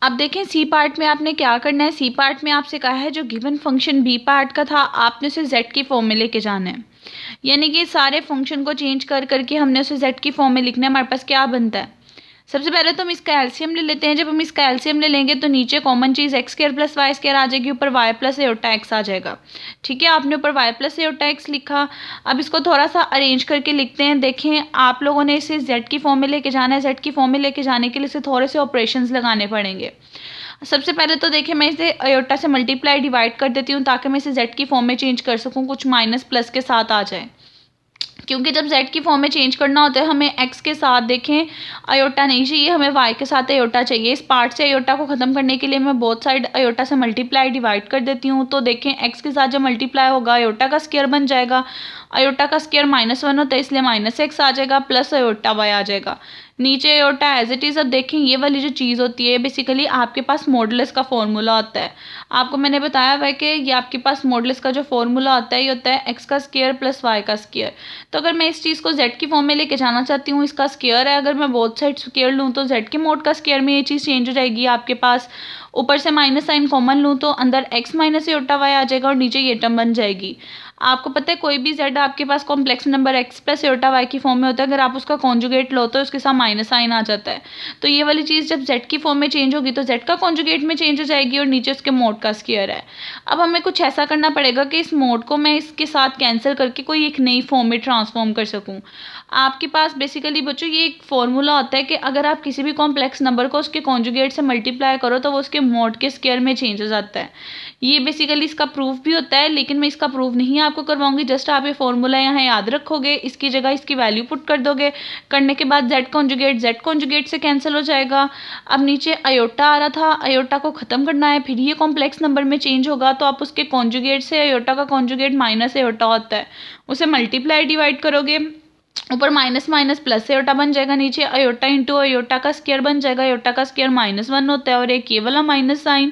अब देखें C part में आपने क्या करना है। सी पार्ट में आपसे कहा है जो गिवन फंक्शन बी पार्ट का था आपने उसे जेड की फॉर्म में लेके जाना है, यानी कि सारे फंक्शन को चेंज कर करके हमने उसे जेड की फॉर्म में लिखना है। हमारे पास क्या बनता है, सबसे पहले तो हम इसका एलसीएम ले लेते हैं। जब हम इसका एलसीएम ले लेंगे तो नीचे कॉमन चीज़ x square plus y square आ जाएगी, ऊपर वाई प्लस एयोटा एक्स आ जाएगा। ठीक है, आपने ऊपर वाई प्लस एयोटा एक्स लिखा। अब इसको थोड़ा सा अरेंज करके लिखते हैं। देखें आप लोगों ने इसे जेड की फॉर्म में लेके जाना है। जेड की फॉर्म में लेके जाने के लिए इसे थोड़े से ऑपरेशंस लगाने पड़ेंगे। सबसे पहले तो देखिए मैं इसे अयोटा से मल्टीप्लाई डिवाइड कर देती हूँ ताकि मैं इसे जेड की फॉर्म में चेंज कर सकूँ, कुछ माइनस प्लस के साथ आ जाए। क्योंकि जब z की फॉर्म में चेंज करना होता है हमें x के साथ देखें अयोटा नहीं चाहिए, हमें y के साथ अयोटा चाहिए। इस पार्ट से अयोटा को ख़त्म करने के लिए मैं बोथ साइड अयोटा से मल्टीप्लाई डिवाइड कर देती हूँ। तो देखें x के साथ जब मल्टीप्लाई होगा अयोटा का स्क्वायर बन जाएगा। अयोटा का स्क्वायर -1 होता है इसलिए -x आ जाएगा, प्लस अयोटा y आ जाएगा। नीचे अयोटा एज इट इज़। अब देखें ये वाली जो चीज़ होती है बेसिकली आपके पास मॉडुलस का फॉर्मूला होता है। आपको मैंने बताया हुआ है कि ये आपके पास मॉडुलस का जो फॉर्मूला होता है ये होता है x का स्क्वायर प्लस y का स्क्वायर। तो अगर मैं इस चीज़ को z की फॉर्म में लेके जाना चाहती हूँ, इसका स्क्वायर है, अगर मैं बोथ साइड स्क्वायर लूँ तो z के मोड का स्क्वायर में ये चीज़ चेंज हो जाएगी आपके पास। ऊपर से माइनस साइन कॉमन लूँ तो अंदर x माइनस एयोटा y आ जाएगा और नीचे ये टर्म बन जाएगी। आपको पता है कोई भी z आपके पास complex number x plus iota y की फॉर्म में होता है, अगर आप उसका कॉन्जुगेट लो तो उसके साथ माइनस साइन आ जाता है। तो ये वाली चीज़ जब z की फॉर्म में चेंज होगी तो z का कॉन्जुगेट में चेंज हो जाएगी और नीचे उसके मोड का स्क्वायर है। अब हमें कुछ ऐसा करना पड़ेगा कि इस मोड को मैं इसके साथ कैंसिल करके कोई एक नई फॉर्म में ट्रांसफॉर्म कर सकूँ। आपके पास बेसिकली बच्चों ये एक फॉर्मूला होता है कि अगर आप किसी भी कॉम्प्लेक्स नंबर को उसके कॉन्जुगेट से मल्टीप्लाई करो तो वो उसके मोड के स्क्वायर में चेंज हो जाता है। ये बेसिकली इसका प्रूफ भी होता है, लेकिन मैं इसका प्रूफ नहीं आपको करवाऊंगी। जस्ट आप ये फॉर्मूला यहाँ याद रखोगे, इसकी जगह इसकी वैल्यू पुट कर दोगे। करने के बाद जेड कॉन्जुगेट से कैंसिल हो जाएगा। अब नीचे अयोटा आ रहा था, अयोटा को ख़त्म करना है, फिर ये कॉम्प्लेक्स नंबर में चेंज होगा तो आप उसके कॉन्जुगेट से अयोटा का कॉन्जुगेट माइनस अयोटा होता है उसे मल्टीप्लाई डिवाइड करोगे, ऊपर माइनस माइनस प्लस अयोटा बन जाएगा, नीचे अयोटा इंटू अयोटा का स्क्वायर बन जाएगा। अयोटा का स्क्वायर -1 होता है और एक ये वाला माइनस साइन,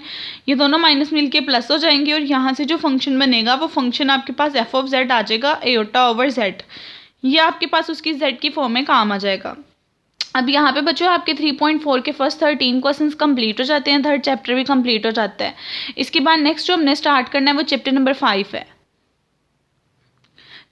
ये दोनों माइनस मिलके प्लस हो जाएंगे और यहाँ से जो फंक्शन बनेगा वो फंक्शन आपके पास एफ ऑफ जेड आ जाएगा अयोटा ओवर जेड। ये आपके पास उसकी जेड की फॉर्म में काम आ जाएगा। अब यहाँ पे बच्चों आपके 3.4 के फर्स्ट 13 क्वेश्चंस कंप्लीट हो जाते हैं, थर्ड चैप्टर भी कंप्लीट हो जाता है। इसके बाद नेक्स्ट जो हमने स्टार्ट करना है वो चैप्टर नंबर 5 है।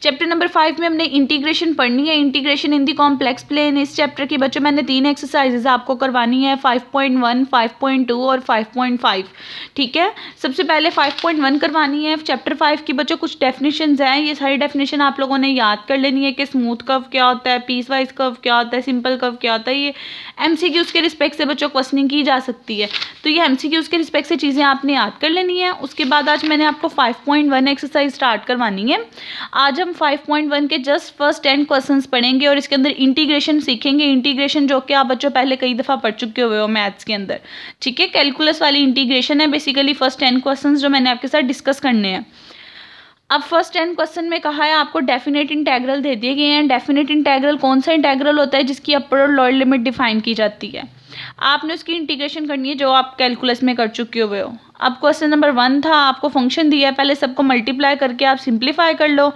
चैप्टर नंबर 5 में हमने इंटीग्रेशन पढ़नी है, integration in the complex plane. इस चैप्टर की बच्चों मैंने 3 एक्सरसाइजेज आपको करवानी है, 5.1, 5.2 और 5.5। ठीक है, सबसे पहले 5.1 करवानी है। चैप्टर 5 की बच्चों कुछ डेफिनेशंस हैं, ये सारी डेफिनेशन आप लोगों ने याद कर लेनी है कि स्मूथ कर्व क्या होता है, पीस वाइज कर्व क्या होता है, सिंपल कर्व क्या होता है। ये एमसीक्यूज के रिस्पेक्ट से बच्चों क्वेश्चनिंग की जा सकती है, तो ये एमसीक्यूज के रिस्पेक्ट से चीज़ें आपने याद कर लेनी है। उसके बाद आज मैंने आपको 5.1 एक्सरसाइज स्टार्ट करवानी है। आज हम 5.1 के जस्ट फर्स्ट 10 क्वेश्चंस पढ़ेंगे और इसके अंदर इंटीग्रेशन सीखेंगे। इंटीग्रेशन जो कि आप बच्चों पहले कई दफ़ा पढ़ चुके हुए हो मैथ्स के अंदर। ठीक है, कैलकुलस वाली इंटीग्रेशन है बेसिकली फर्स्ट 10 क्वेश्चंस जो मैंने आपके साथ डिस्कस करने हैं। अब फर्स्ट 10 क्वेश्चन में कहा है आपको डेफिनेट इंटेग्रल दे दिए गए हैं। डेफिनेट इंटेग्रल कौन सा इंटेग्रल होता है जिसकी अपर और लोअर लिमिट डिफाइन की जाती है। आपने उसकी इंटीग्रेशन करनी है जो आप कैलकुलस में कर चुके हुए हो। अब क्वेश्चन नंबर 1 था, आपको फंक्शन दिया है, पहले सबको मल्टीप्लाई करके आप सिंप्लीफाई कर लो।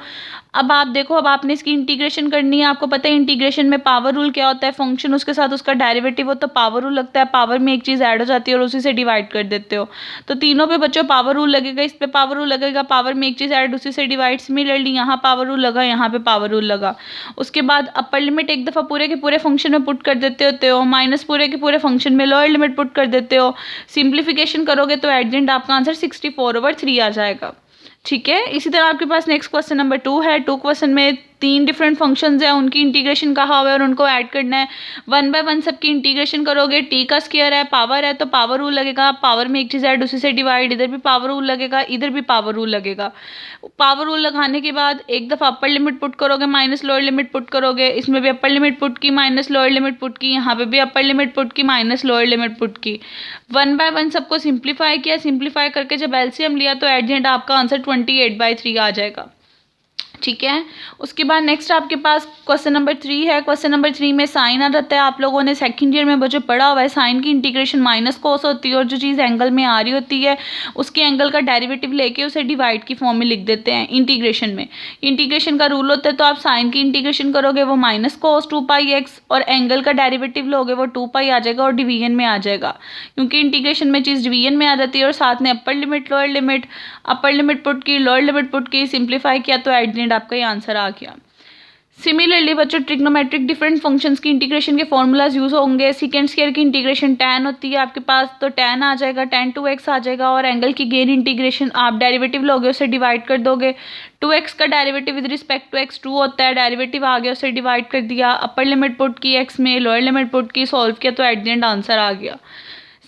अब आप देखो, अब आपने इसकी इंटीग्रेशन करनी है। आपको पता है इंटीग्रेशन में पावर रूल क्या होता है, फंक्शन उसके साथ उसका डेरिवेटिव हो तो पावर रूल लगता है, पावर में एक चीज़ ऐड हो जाती है और उसी से डिवाइड कर देते हो। तो तीनों पे बच्चों पावर रूल लगेगा, इस पे पावर रूल लगेगा, पावर में एक चीज़ ऐड उसी से डिवाइड। सिमिलरली यहाँ पावर रूल लगा, यहाँ पे पावर रूल लगा। उसके बाद अपर लिमिट एक दफ़ा पूरे के पूरे फंक्शन में पुट कर देते होते हो, माइनस पूरे के पूरे फंक्शन में लोअर लिमिट पुट कर देते हो। सिंप्लीफिकेशन करोगे तो एट द एंड आपका आंसर 64/3 आ जाएगा। ठीक है, इसी तरह आपके पास नेक्स्ट क्वेश्चन नंबर 2 है। 2 क्वेश्चन में 3 डिफरेंट फंक्शंस हैं, उनकी इंटीग्रेशन कहा हुआ है और उनको ऐड करना है। 1 बाय 1 सबकी इंटीग्रेशन करोगे, टी का स्क्वायर है, पावर है तो पावर रूल लगेगा, पावर में एक चीज़ ऐड उसी से डिवाइड, इधर भी पावर रूल लगेगा, इधर भी पावर रूल लगेगा। पावर रूल लगाने के बाद एक दफ़ा अपर लिमिट पुट करोगे, माइनस लोअर लिमिट पुट करोगे, इसमें भी अपर लिमिट पुट की, माइनस लोअर लिमिट पुट की, यहाँ पे भी अपर लिमिट पुट की, माइनस लोअर लिमिट पुट की। 1 बाय 1 सबको सिंप्लीफाई किया, सिंप्लीफाई करके जब एलसीएम लिया तो एट द एंड आपका आंसर 28/3 आ जाएगा। ठीक है। उसके बाद नेक्स्ट आपके पास क्वेश्चन नंबर 3 है। क्वेश्चन नंबर 3 में साइन आ जाता है। आप लोगों ने सेकंड ईयर में बच्चों पढ़ा हुआ है, साइन की इंटीग्रेशन माइनस कॉस होती है और जो चीज़ एंगल में आ रही होती है उसके एंगल का डेरिवेटिव लेके उसे डिवाइड की फॉर्म में लिख देते हैं इंटीग्रेशन में। इंटीग्रेशन का रूल होता है, तो आप साइन की इंटीग्रेशन करोगे वो माइनस कॉस 2πx और एंगल का डेरिवेटिव लोगे वो 2π आ जाएगा और डिवीजन में आ जाएगा, क्योंकि इंटीग्रेशन में चीज़ डिवीजन में आ जाती है। और साथ में अपर लिमिट पुट की, लोअर लिमिट पुट की, सिंप्लीफाई किया तो एट द एंड आपका ये आंसर आ गया। सिमिलरली बच्चों ट्रिग्नोमेट्रिक डिफरेंट फंक्शंस की इंटीग्रेशन के फॉर्मूलाज यूज होंगे। सेकेंड स्क्वायर की इंटीग्रेशन tan होती है आपके पास, तो tan आ जाएगा, tan 2x आ जाएगा। और एंगल की गेन इंटीग्रेशन आप डेरिवेटिव लोगे उसे डिवाइड कर दोगे। 2x का derivative with respect to x 2 होता है, डेरिवेटिव आ गया उसे डिवाइड कर दिया, अपर लिमिट पुट की x में, लोअर लिमिट पुट की, सॉल्व किया तो एट द एंड आंसर आ गया।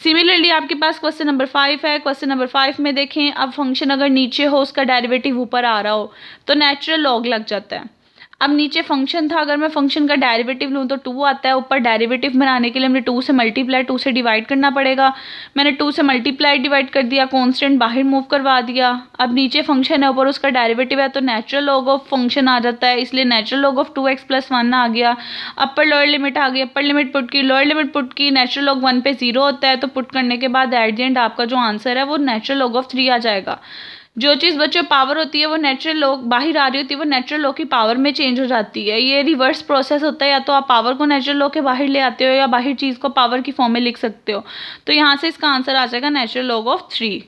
सिमिलरली आपके पास क्वेश्चन नंबर 5 है। क्वेश्चन नंबर 5 में देखें, अब फंक्शन अगर नीचे हो उसका डेरिवेटिव ऊपर आ रहा हो तो नेचुरल लॉग लग जाता है। अब नीचे फंक्शन था, अगर मैं फंक्शन का डेरिवेटिव लूँ तो 2 आता है, ऊपर डेरिवेटिव बनाने के लिए हमने 2 से मल्टीप्लाई 2 से डिवाइड करना पड़ेगा। मैंने 2 से मल्टीप्लाई डिवाइड कर दिया, कांस्टेंट बाहर मूव करवा दिया। अब नीचे फंक्शन है, ऊपर उसका डेरिवेटिव है, तो नेचुरल लॉग ऑफ फंक्शन आ जाता है, इसलिए नेचुरल लॉग ऑफ 2x + 1 आ गया। अपर लोअर लिमिट आ गई, अपर लिमिट पुट की, लोअर लिमिट पुट की, नेचुरल लॉग 1 पे 0 होता है, तो पुट करने के बाद एट द एंड आपका जो आंसर है वो नेचुरल लॉग ऑफ 3 आ जाएगा। जो चीज़ बच्चों पावर होती है वो नेचुरल लॉग बाहर आ रही होती है वो नेचुरल लॉग की पावर में चेंज हो जाती है। ये रिवर्स प्रोसेस होता है, या तो आप पावर को नेचुरल लॉग के बाहर ले आते हो या बाहर चीज़ को पावर की फॉर्म में लिख सकते हो। तो यहाँ से इसका आंसर आ जाएगा नेचुरल लॉग ऑफ 3।